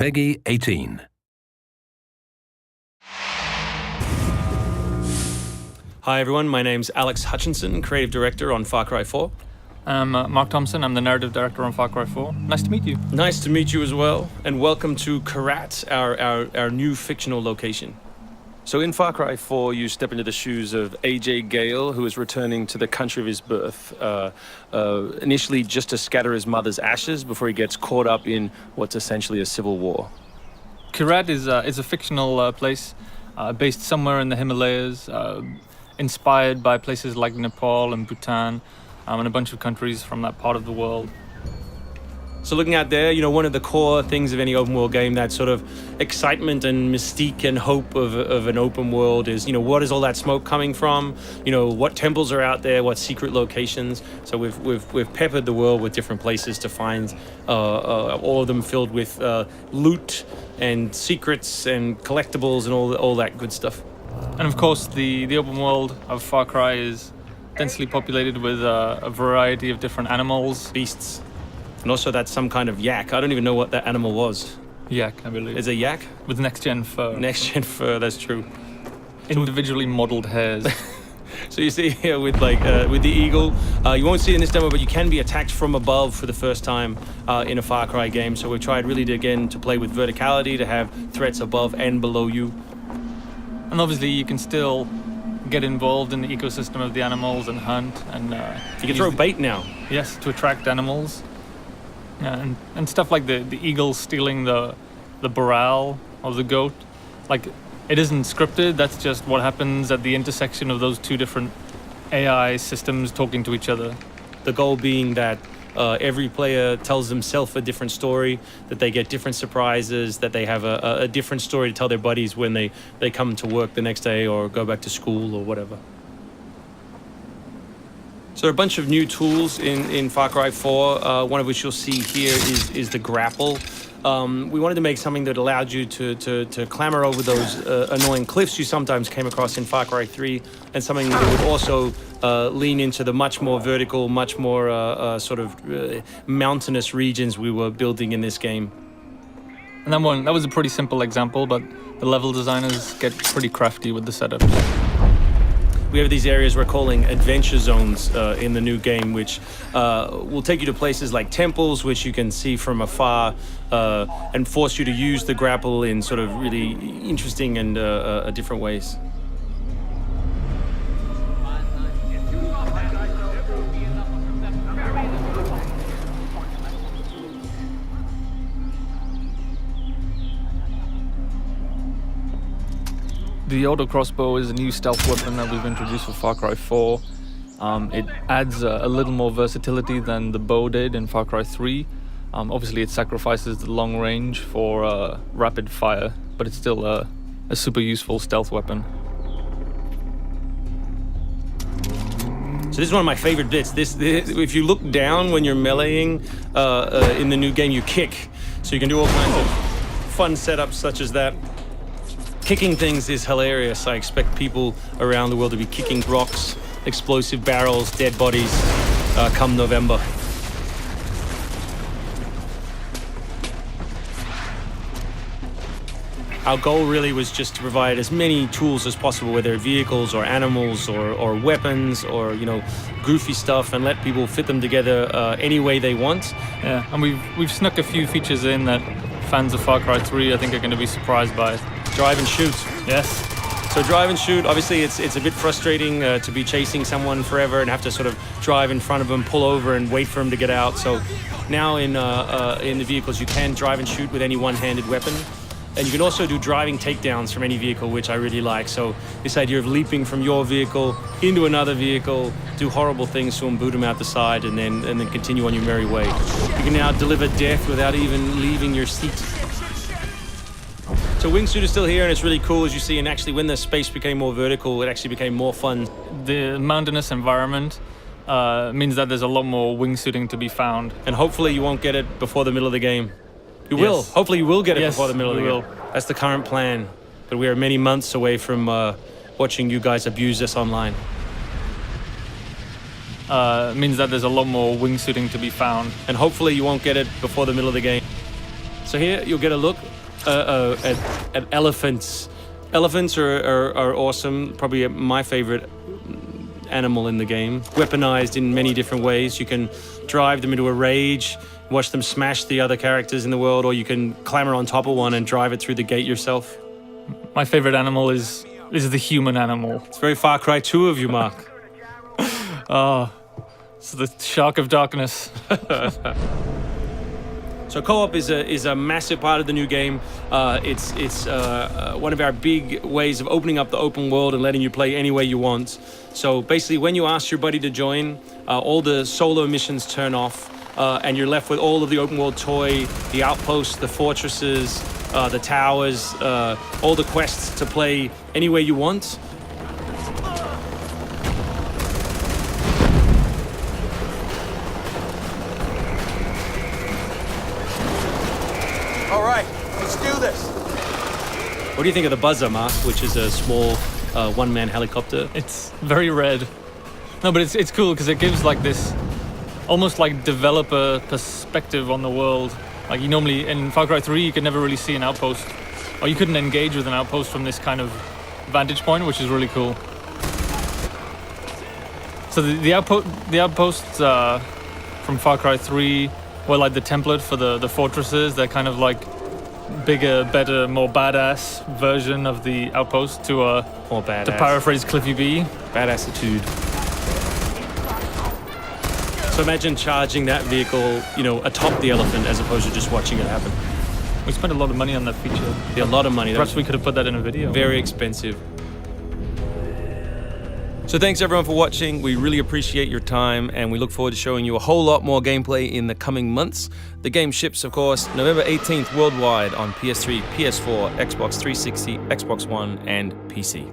PEGI 18. Hi everyone, my name's Alex Hutchinson, Creative Director on Far Cry 4. I'm Mark Thompson, I'm the Narrative Director on Far Cry 4. Nice to meet you. Nice to meet you as well, and welcome to Kyrat, our new fictional location. So in Far Cry 4, you step into the shoes of AJ Gale, who is returning to the country of his birth, initially just to scatter his mother's ashes before he gets caught up in what's essentially a civil war. Kyrat is a fictional place based somewhere in the Himalayas, inspired by places like Nepal and Bhutan, and a bunch of countries from that part of the world. So looking out there, one of the core things of any open world game, that sort of excitement and mystique and hope of an open world is, what is all that smoke coming from? What temples are out there? What secret locations? So we've peppered the world with different places to find, all of them filled with loot and secrets and collectibles and all that good stuff. And of course, the open world of Far Cry is densely populated with a variety of different animals, beasts. And also that's some kind of yak. I don't even know what that animal was. Yak, I believe. Is it a yak? With next-gen fur. Next-gen fur, that's true. Individually modeled hairs. So you see here with the eagle, you won't see it in this demo, but you can be attacked from above for the first time in a Far Cry game. So we've tried really to play with verticality, to have threats above and below you. And obviously you can still get involved in the ecosystem of the animals and hunt. And you can throw bait now. Yes, to attract animals. Yeah, and stuff like the eagle stealing the morale of the goat. Like, it isn't scripted, that's just what happens at the intersection of those two different AI systems talking to each other. The goal being that every player tells themselves a different story, that they get different surprises, that they have a different story to tell their buddies when they come to work the next day or go back to school or whatever. So there are a bunch of new tools in Far Cry 4, one of which you'll see here is the grapple. We wanted to make something that allowed you to clamber over those annoying cliffs you sometimes came across in Far Cry 3, and something that would also lean into the much more vertical, much more mountainous regions we were building in this game. And that was a pretty simple example, but the level designers get pretty crafty with the setup. We have these areas we're calling adventure zones in the new game, which will take you to places like temples, which you can see from afar, and force you to use the grapple in sort of really interesting and different ways. The auto crossbow is a new stealth weapon that we've introduced for Far Cry 4. It adds a little more versatility than the bow did in Far Cry 3. Obviously it sacrifices the long range for rapid fire, but it's still a super useful stealth weapon. So this is one of my favorite bits. This if you look down when you're meleeing in the new game, you kick. So you can do all kinds of fun setups such as that. Kicking things is hilarious. I expect people around the world to be kicking rocks, explosive barrels, dead bodies, come November. Our goal really was just to provide as many tools as possible, whether vehicles or animals or weapons or goofy stuff, and let people fit them together any way they want. Yeah, and we've snuck a few features in that fans of Far Cry 3 I think are going to be surprised by. Drive and shoot. Yes. So drive and shoot, obviously it's a bit frustrating to be chasing someone forever and have to sort of drive in front of them, pull over and wait for them to get out. So now in the vehicles you can drive and shoot with any one-handed weapon. And you can also do driving takedowns from any vehicle, which I really like. So this idea of leaping from your vehicle into another vehicle, do horrible things to them, boot them out the side, and then continue on your merry way. You can now deliver death without even leaving your seat. So Wingsuit is still here, and it's really cool, as you see, and actually when the space became more vertical, it actually became more fun. The mountainous environment means that there's a lot more wingsuiting to be found. And hopefully you won't get it before the middle of the game. You will. Hopefully you will get it before the middle of the game. That's the current plan. But we are many months away from watching you guys abuse this online. Means that there's a lot more wingsuiting to be found. And hopefully you won't get it before the middle of the game. So here you'll get a look at elephants. Elephants are awesome. Probably my favorite animal in the game. Weaponized in many different ways. You can drive them into a rage, watch them smash the other characters in the world, or you can clamber on top of one and drive it through the gate yourself. My favorite animal is the human animal. It's very Far Cry 2 of you, Mark. It's the Shark of Darkness. So co-op is a massive part of the new game. It's one of our big ways of opening up the open world and letting you play any way you want. So basically, when you ask your buddy to join, all the solo missions turn off, and you're left with all of the open world toy, the outposts, the fortresses, the towers, all the quests to play any way you want. All right, let's do this. What do you think of the Buzzer, Mark, which is a small one-man helicopter? It's very red. No, but it's cool because it gives like this almost like developer perspective on the world. Like you normally in Far Cry 3 you could never really see an outpost, or you couldn't engage with an outpost from this kind of vantage point, which is really cool. So the outposts from Far Cry 3 were like the template for the fortresses. They're kind of like bigger, better, more badass version of the outpost to More badass. to paraphrase Cliffy B. Badassitude. So imagine charging that vehicle, atop the elephant as opposed to just watching it happen. We spent a lot of money on that feature. A lot of money. That Perhaps was we could have put that in a video. very expensive. So thanks everyone for watching. We really appreciate your time, and we look forward to showing you a whole lot more gameplay in the coming months. The game ships, of course, November 18th worldwide on PS3, PS4, Xbox 360, Xbox One, and PC.